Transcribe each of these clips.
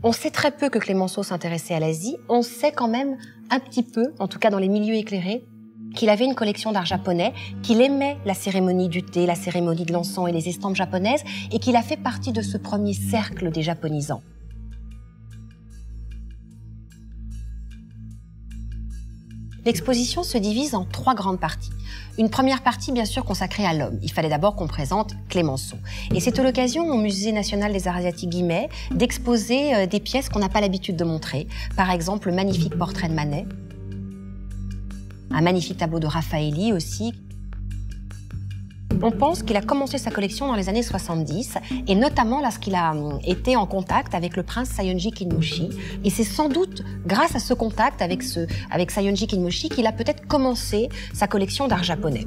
On sait très peu que Clémenceau s'intéressait à l'Asie, on sait quand même un petit peu, en tout cas dans les milieux éclairés, qu'il avait une collection d'art japonais, qu'il aimait la cérémonie du thé, la cérémonie de l'encens et les estampes japonaises, et qu'il a fait partie de ce premier cercle des japonisants. L'exposition se divise en 3 grandes parties. Une première partie, bien sûr, consacrée à l'homme. Il fallait d'abord qu'on présente Clémenceau. Et c'est l'occasion, au Musée national des arts asiatiques Guimet, d'exposer des pièces qu'on n'a pas l'habitude de montrer. Par exemple, le magnifique portrait de Manet, un magnifique tableau de Raffaelli aussi. On pense qu'il a commencé sa collection dans les années 70, et notamment lorsqu'il a été en contact avec le prince Sayonji Kinmochi. Et c'est sans doute grâce à ce contact avec Sayonji Kinmochi qu'il a peut-être commencé sa collection d'art japonais.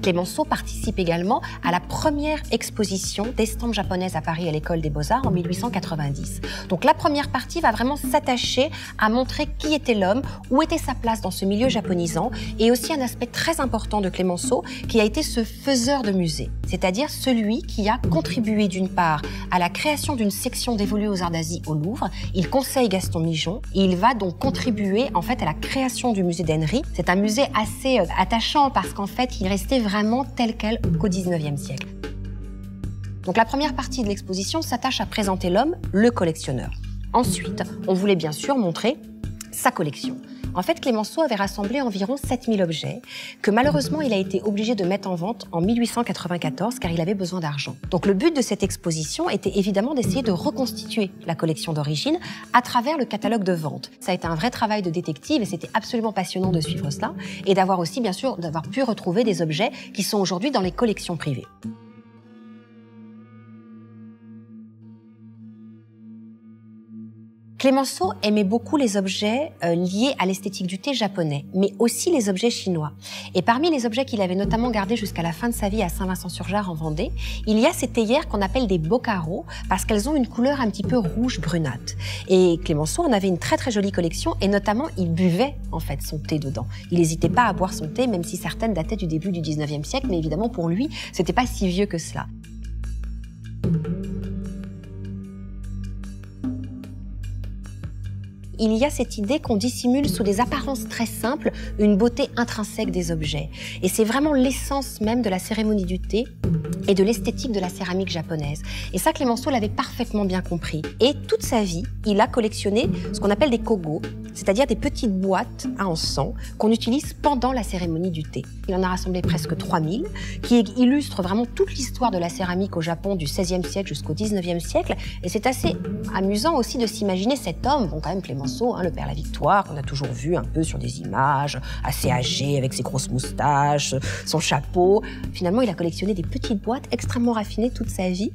Clémenceau participe également à la première exposition d'estampes japonaises à Paris à l'École des Beaux-Arts en 1890. Donc la première partie va vraiment s'attacher à montrer qui était l'homme, où était sa place dans ce milieu japonisant, et aussi un aspect très important de Clémenceau qui a été ce faiseur de musée, c'est-à-dire celui qui a contribué d'une part à la création d'une section dévolue aux arts d'Asie au Louvre. Il conseille Gaston Migeon et il va donc contribuer en fait à la création du musée d'Henry. C'est un musée assez attachant parce qu'en fait il restait vraiment tel quel qu'au XIXe siècle. Donc la première partie de l'exposition s'attache à présenter l'homme, le collectionneur. Ensuite, on voulait bien sûr montrer sa collection. En fait, Clémenceau avait rassemblé environ 7000 objets que malheureusement il a été obligé de mettre en vente en 1894 car il avait besoin d'argent. Donc le but de cette exposition était évidemment d'essayer de reconstituer la collection d'origine à travers le catalogue de vente. Ça a été un vrai travail de détective et c'était absolument passionnant de suivre cela et d'avoir aussi bien sûr d'avoir pu retrouver des objets qui sont aujourd'hui dans les collections privées. Clémenceau aimait beaucoup les objets liés à l'esthétique du thé japonais, mais aussi les objets chinois. Et parmi les objets qu'il avait notamment gardés jusqu'à la fin de sa vie à Saint-Vincent-sur-Jard en Vendée, il y a ces théières qu'on appelle des bocaros parce qu'elles ont une couleur un petit peu rouge brunâtre. Et Clémenceau en avait une très très jolie collection et notamment il buvait en fait son thé dedans. Il n'hésitait pas à boire son thé même si certaines dataient du début du 19e siècle, mais évidemment pour lui, c'était pas si vieux que cela. Il y a cette idée qu'on dissimule sous des apparences très simples une beauté intrinsèque des objets. Et c'est vraiment l'essence même de la cérémonie du thé et de l'esthétique de la céramique japonaise. Et ça, Clémenceau l'avait parfaitement bien compris. Et toute sa vie, il a collectionné ce qu'on appelle des kogo, c'est-à-dire des petites boîtes à encens qu'on utilise pendant la cérémonie du thé. Il en a rassemblé presque 3000, qui illustrent vraiment toute l'histoire de la céramique au Japon du XVIe siècle jusqu'au XIXe siècle. Et c'est assez amusant aussi de s'imaginer cet homme, bon quand même Clémenceau, le père La Victoire, qu'on a toujours vu un peu sur des images, assez âgé, avec ses grosses moustaches, son chapeau. Finalement, il a collectionné des petites boîtes extrêmement raffinées toute sa vie.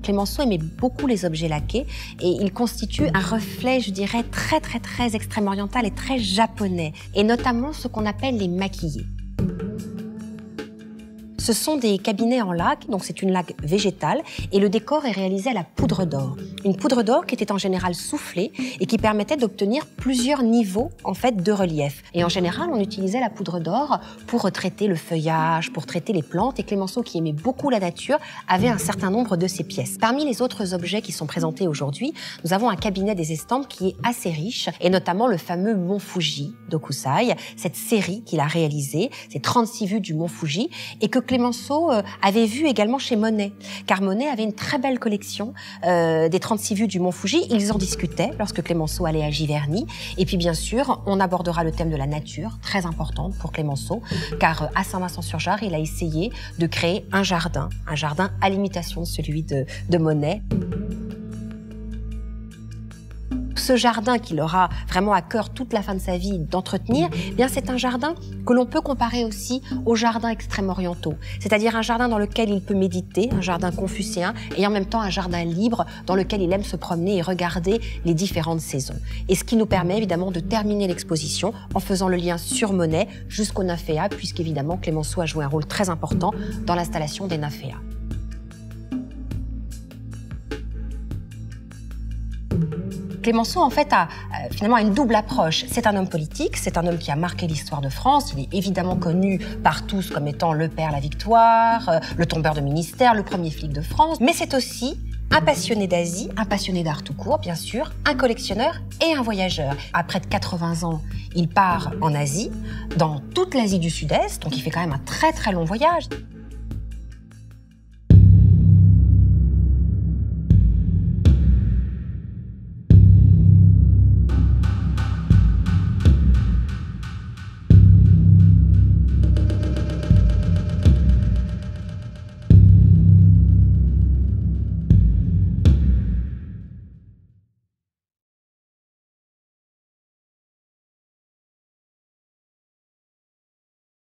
Clémenceau aimait beaucoup les objets laqués et il constitue un reflet, je dirais, très extrême-oriental et très japonais, et notamment ce qu'on appelle les maquillés. Ce sont des cabinets en laque, donc c'est une laque végétale, et le décor est réalisé à la poudre d'or. Une poudre d'or qui était en général soufflée et qui permettait d'obtenir plusieurs niveaux en fait de relief. Et en général, on utilisait la poudre d'or pour traiter le feuillage, pour traiter les plantes, et Clémenceau, qui aimait beaucoup la nature, avait un certain nombre de ces pièces. Parmi les autres objets qui sont présentés aujourd'hui, nous avons un cabinet des estampes qui est assez riche, et notamment le fameux Mont Fuji d'Okusai, cette série qu'il a réalisée, ces 36 vues du Mont Fuji, et que Clémenceau avait vu également chez Monet, car Monet avait une très belle collection des 36 vues du Mont Fuji. Ils en discutaient lorsque Clémenceau allait à Giverny. Et puis bien sûr, on abordera le thème de la nature, très importante pour Clémenceau, car à Saint-Vincent-sur-Jard, il a essayé de créer un jardin à l'imitation de celui de Monet. Ce jardin qu'il aura vraiment à cœur toute la fin de sa vie d'entretenir, eh bien c'est un jardin que l'on peut comparer aussi aux jardins extrême-orientaux. C'est-à-dire un jardin dans lequel il peut méditer, un jardin confucéen, et en même temps un jardin libre dans lequel il aime se promener et regarder les différentes saisons. Et ce qui nous permet évidemment de terminer l'exposition en faisant le lien sur Monet jusqu'aux nymphéas, puisqu'évidemment Clémenceau a joué un rôle très important dans l'installation des nymphéas. Clémenceau, en fait, a finalement une double approche. C'est un homme politique, c'est un homme qui a marqué l'histoire de France. Il est évidemment connu par tous comme étant le père La Victoire, le tombeur de ministère, le premier flic de France. Mais c'est aussi un passionné d'Asie, un passionné d'art tout court, bien sûr, un collectionneur et un voyageur. À près de 80 ans, il part en Asie, dans toute l'Asie du Sud-Est, donc il fait quand même un très très long voyage.